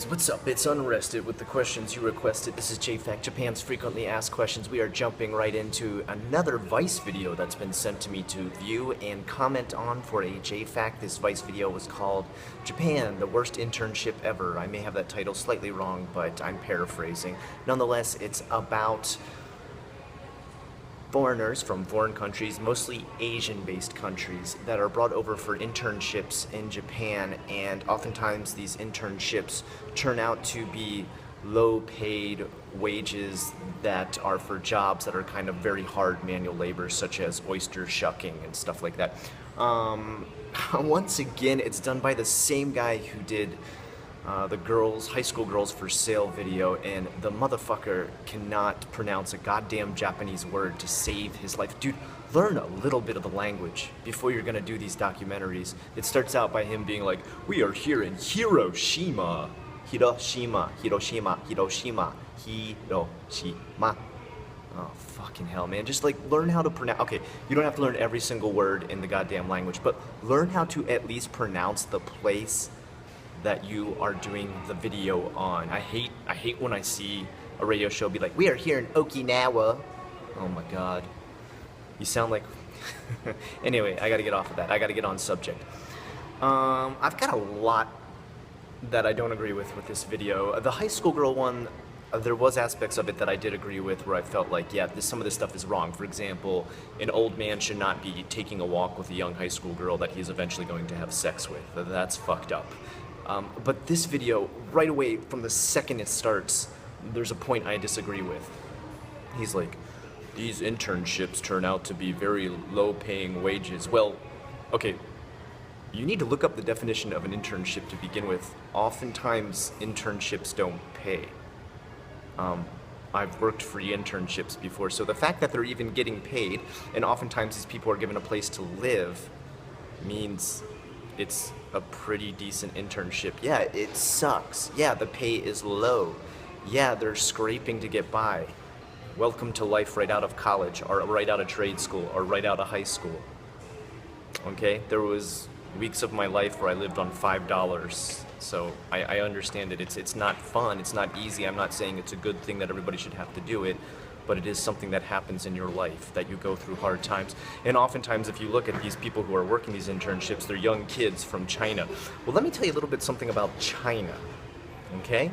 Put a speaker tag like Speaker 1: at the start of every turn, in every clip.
Speaker 1: what's up? It's Unrested with the questions you requested. This is JFAQ, Japan's frequently asked questions. We are jumping right into another Vice video that's been sent to me to view and comment on for a JFAQ. This Vice video was called Japan, the Worst Internship Ever. I may have that title slightly wrong, but I'm paraphrasing. Nonetheless, it's about foreigners from foreign countries, mostly Asian-based countries, that are brought over for internships in Japan, and oftentimes these internships turn out to be low-paid wages that are for jobs that are kind of very hard manual labor, such as oyster shucking and stuff like that. Once again, it's done by the same guy who did the high school girls for sale video, and the motherfucker cannot pronounce a goddamn Japanese word to save his life. Dude, learn a little bit of the language before you're gonna do these documentaries. It starts out by him being like, we are here in Hiroshima. Hiroshima. Oh, fucking hell, man. Just like learn how to pronounce. Okay, you don't have to learn every single word in the goddamn language, but learn how to at least pronounce the place that you are doing the video on. I hate when I see a radio show be like, we are here in Okinawa. Oh my god. You sound like... Anyway, I gotta get off of that. I gotta get on subject. I've got a lot that I don't agree with this video. The high school girl one, there was aspects of it that I did agree with where I felt like, yeah, some of this stuff is wrong. For example, an old man should not be taking a walk with a young high school girl that he's eventually going to have sex with. That's fucked up. But this video, right away, from the second it starts, there's a point I disagree with. He's like, these internships turn out to be very low-paying wages. Well, okay, you need to look up the definition of an internship to begin with. Oftentimes, internships don't pay. I've worked free internships before, so the fact that they're even getting paid, and oftentimes these people are given a place to live, means it's a pretty decent internship. Yeah, it sucks. Yeah, the pay is low. Yeah, they're scraping to get by. Welcome to life right out of college, or right out of trade school, or right out of high school. Okay, there was weeks of my life where I lived on $5, so I understand it. It's not fun, it's not easy. I'm not saying it's a good thing that everybody should have to do it, but it is something that happens in your life, that you go through hard times. And oftentimes, if you look at these people who are working these internships, they're young kids from China. Well, let me tell you a little bit something about China, okay?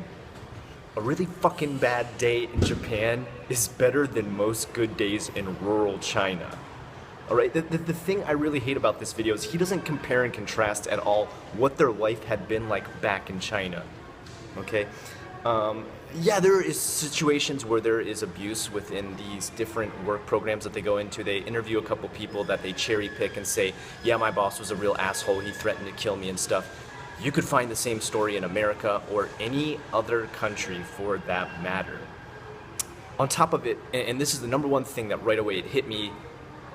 Speaker 1: A really fucking bad day in Japan is better than most good days in rural China. All right, the thing I really hate about this video is he doesn't compare and contrast at all what their life had been like back in China, okay? Yeah, there is situations where there is abuse within these different work programs that they go into. They interview a couple people that they cherry pick and say, yeah, my boss was a real asshole, he threatened to kill me and stuff. You could find the same story in America or any other country for that matter. On top of it, and this is the number one thing that right away it hit me,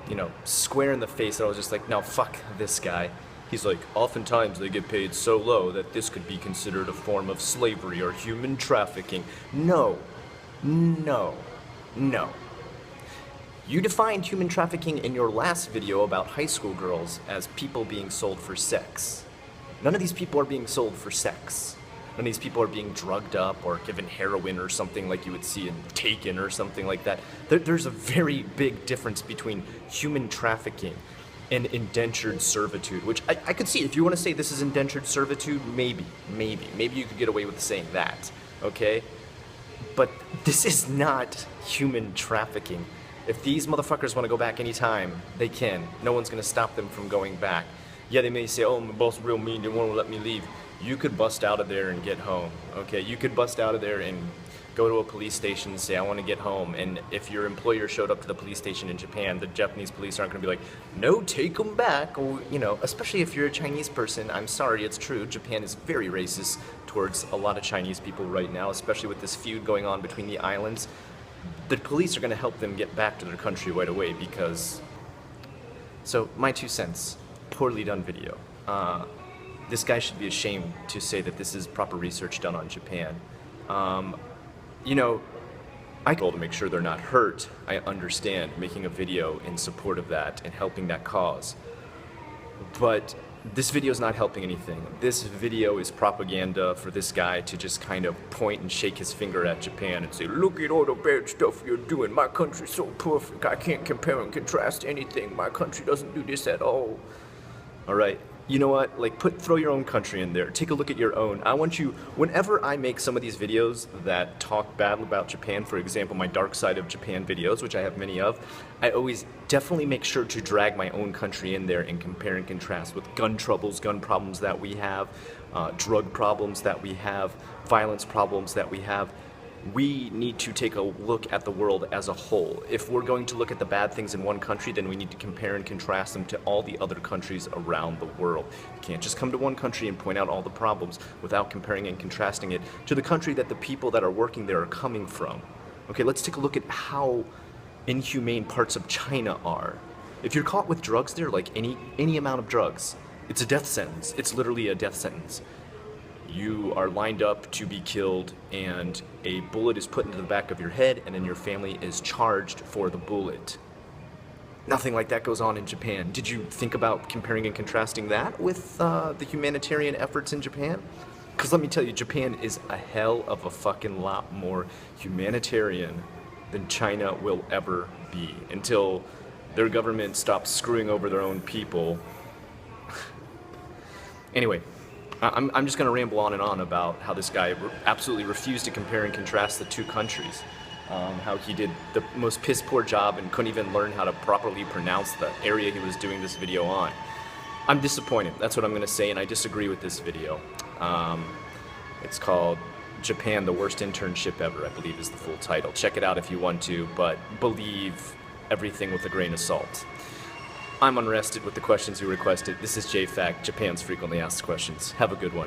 Speaker 1: you know, square in the face, that I was just like, no, fuck this guy. He's like, oftentimes they get paid so low that this could be considered a form of slavery or human trafficking. No. No. No. You defined human trafficking in your last video about high school girls as people being sold for sex. None of these people are being sold for sex. None of these people are being drugged up or given heroin or something like you would see in Taken or something like that. There's a very big difference between human trafficking and indentured servitude, which I could see. If you want to say this is indentured servitude, maybe you could get away with saying that, okay? But this is not human trafficking. If these motherfuckers want to go back anytime, they can. No one's going to stop them from going back. Yeah, they may say, oh, my boss is real mean, they won't let me leave. You could bust out of there and get home, okay? You could bust out of there and go to a police station and say, I want to get home. And if your employer showed up to the police station in Japan, the Japanese police aren't going to be like, no, take them back. Or, you know, especially if you're a Chinese person, I'm sorry, it's true. Japan is very racist towards a lot of Chinese people right now, especially with this feud going on between the islands. The police are going to help them get back to their country right away because... So, my 2 cents. Poorly done video. This guy should be ashamed to say that this is proper research done on Japan. You know, I told to make sure they're not hurt. I understand making a video in support of that and helping that cause. But This video is not helping anything. This video is propaganda for this guy to just kind of point and shake his finger at Japan and say, look at all the bad stuff you're doing. My country's so perfect. I can't compare and contrast anything. My country doesn't do this at all. All right. You know what? Like, throw your own country in there. Take a look at your own. I want you, whenever I make some of these videos that talk bad about Japan, for example, my Dark Side of Japan videos, which I have many of, I always definitely make sure to drag my own country in there and compare and contrast with gun troubles, gun problems that we have, drug problems that we have, violence problems that we have. We need to take a look at the world as a whole. If we're going to look at the bad things in one country, then we need to compare and contrast them to all the other countries around the world. You can't just come to one country and point out all the problems without comparing and contrasting it to the country that the people that are working there are coming from. Okay, let's take a look at how inhumane parts of China are. If you're caught with drugs there, like any amount of drugs, it's a death sentence. It's literally a death sentence. You are lined up to be killed, and a bullet is put into the back of your head, and then your family is charged for the bullet. Nothing like that goes on in Japan. Did you think about comparing and contrasting that with the humanitarian efforts in Japan? Because let me tell you, Japan is a hell of a fucking lot more humanitarian than China will ever be until their government stops screwing over their own people. Anyway. I'm just going to ramble on and on about how this guy absolutely refused to compare and contrast the two countries. How he did the most piss poor job and couldn't even learn how to properly pronounce the area he was doing this video on. I'm disappointed. That's what I'm going to say, and I disagree with this video. It's called Japan, the Worst Internship Ever, I believe is the full title. Check it out if you want to, but believe everything with a grain of salt. I'm unrested with the questions you requested. This is JFAQ, Japan's frequently asked questions. Have a good one.